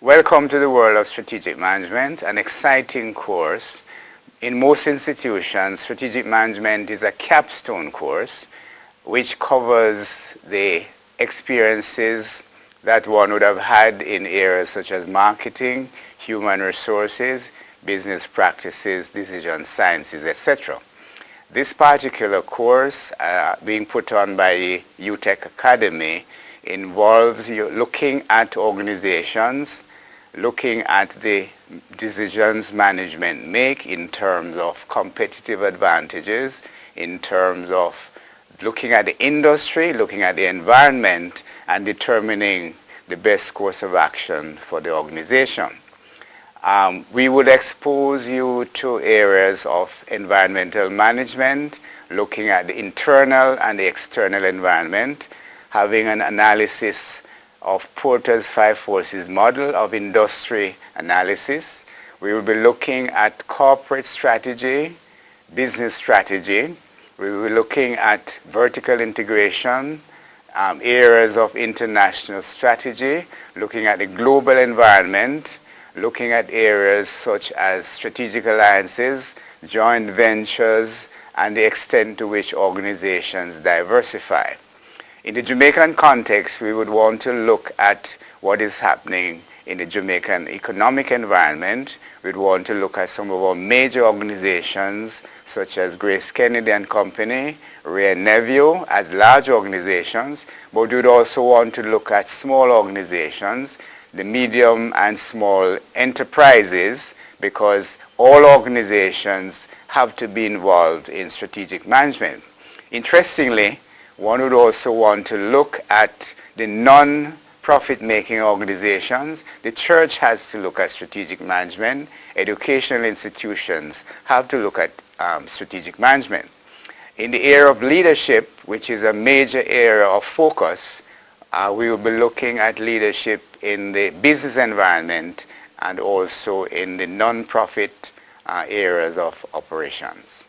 Welcome to the world of strategic management, an exciting course. In most institutions, strategic management is a capstone course which covers the experiences that one would have had in areas such as marketing, human resources, business practices, decision sciences, etc. This particular course being put on by the UTech Academy involves you looking at organizations, looking at the decisions management make in terms of competitive advantages, in terms of looking at the industry, looking at the environment, and determining the best course of action for the organization. We would expose you to areas of environmental management, looking at the internal and the external environment, having an analysis of Porter's 5 forces model of industry analysis. We will be looking at corporate strategy, business strategy. We will be looking at vertical integration, areas of international strategy, looking at the global environment, looking at areas such as strategic alliances, joint ventures, and the extent to which organizations diversify. In the Jamaican context, we would want to look at what is happening in the Jamaican economic environment. We'd want to look at some of our major organizations such as Grace Kennedy and Company, Ray and Neville as large organizations, but we would also want to look at small organizations, the medium and small enterprises, because all organizations have to be involved in strategic management. Interestingly, one would also want to look at the non-profit making organizations. The church has to look at strategic management. Educational institutions have to look at strategic management. In the area of leadership, which is a major area of focus, we will be looking at leadership in the business environment and also in the non-profit areas of operations.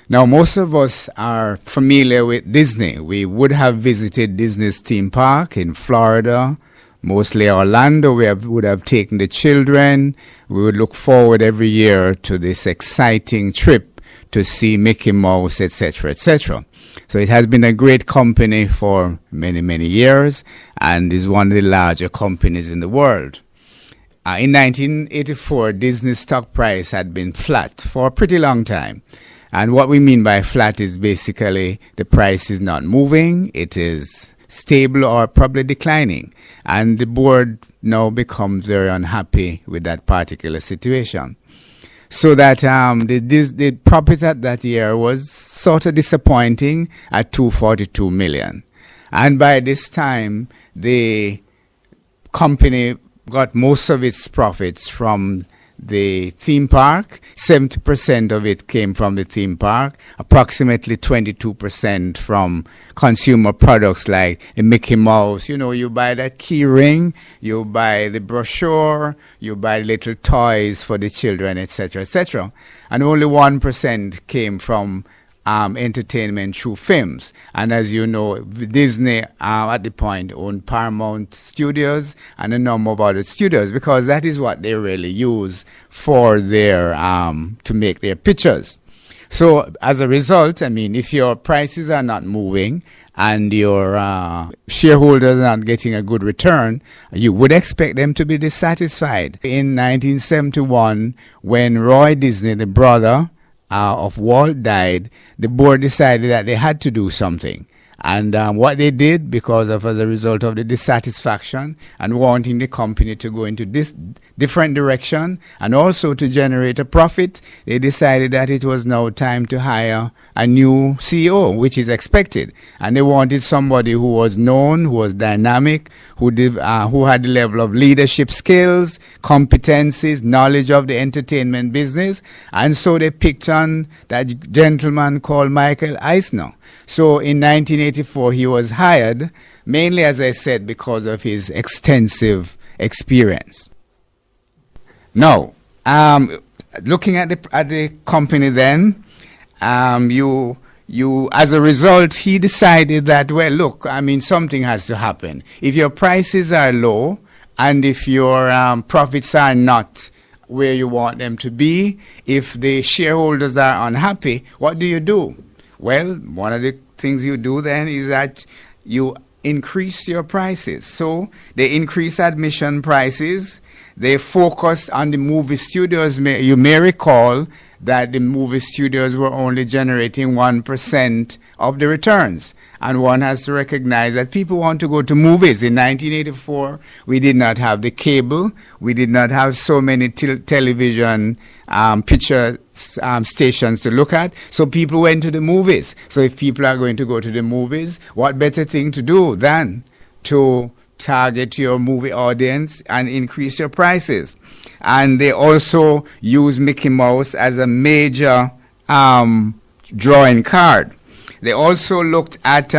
Now, most of us are familiar with Disney. We would have visited Disney's theme park in Florida, mostly Orlando. We would have taken the children. We would look forward every year to this exciting trip to see Mickey Mouse, etc., etc. So it has been a great company for many, many years and is one of the larger companies in the world. In 1984, Disney's stock price had been flat for a pretty long time. And what we mean by flat is basically the price is not moving, it is stable or probably declining. And the board now becomes very unhappy with that particular situation. So that the profit at that year was sort of disappointing at $242 million. And by this time, the company got most of its profits from the theme park. 70% of it came from the theme park, approximately 22% from consumer products like a Mickey Mouse. You know, you buy that key ring, you buy the brochure, you buy little toys for the children, etc., etc. And only 1% came from entertainment through films. And as you know, Disney at the point owned Paramount Studios and a number of other studios, because that is what they really use for their to make their pictures. So as a result, I mean, if your prices are not moving and your shareholders are not getting a good return, you would expect them to be dissatisfied. In 1971, when Roy Disney, the brother of Walt, died, the board decided that they had to do something. And what they did, as a result of the dissatisfaction and wanting the company to go into this different direction and also to generate a profit, they decided that it was now time to hire a new CEO, which is expected. And they wanted somebody who was known, who was dynamic, who had the level of leadership skills, competencies, knowledge of the entertainment business. And so they picked on that gentleman called Michael Eisner. So in 1984, he was hired, mainly, as I said, because of his extensive experience. Now, looking at the company then, you as a result, he decided that, well, look, I mean, something has to happen. If your prices are low and if your profits are not where you want them to be, if the shareholders are unhappy, what do you do? Well, one of the things you do then is that you increase your prices. So they increase admission prices. They focus on the movie studios. You may recall that the movie studios were only generating 1% of the returns. And one has to recognize that people want to go to movies. In 1984, we did not have the cable. We did not have so many television picture stations to look at. So people went to the movies. So if people are going to go to the movies, what better thing to do than to target your movie audience and increase your prices? And they also use Mickey Mouse as a major drawing card. They also looked at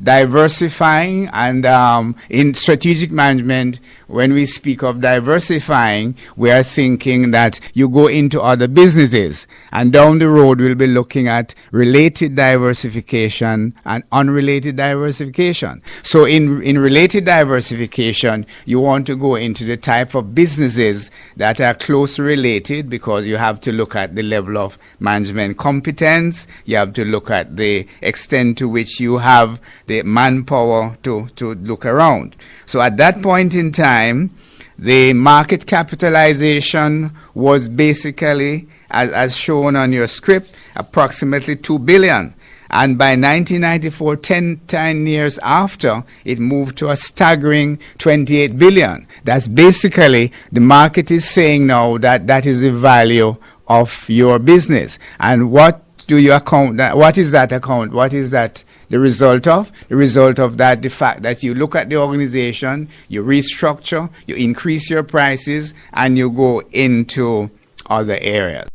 diversifying, and in strategic management, when we speak of diversifying, we are thinking that you go into other businesses, and down the road we'll be looking at related diversification and unrelated diversification. So in related diversification, you want to go into the type of businesses that are closely related, because you have to look at the level of management competence, you have to look at the extent to which you have the manpower to look around. So at that point in time, the market capitalization was basically, as shown on your script, approximately $2 billion. And by 1994, 10 years after, it moved to a staggering $28 billion. That's basically, the market is saying now that that is the value of your business. And what do you account that? What is that account? What is that the result of? The result of that, the fact that you look at the organization, you restructure, you increase your prices, and you go into other areas.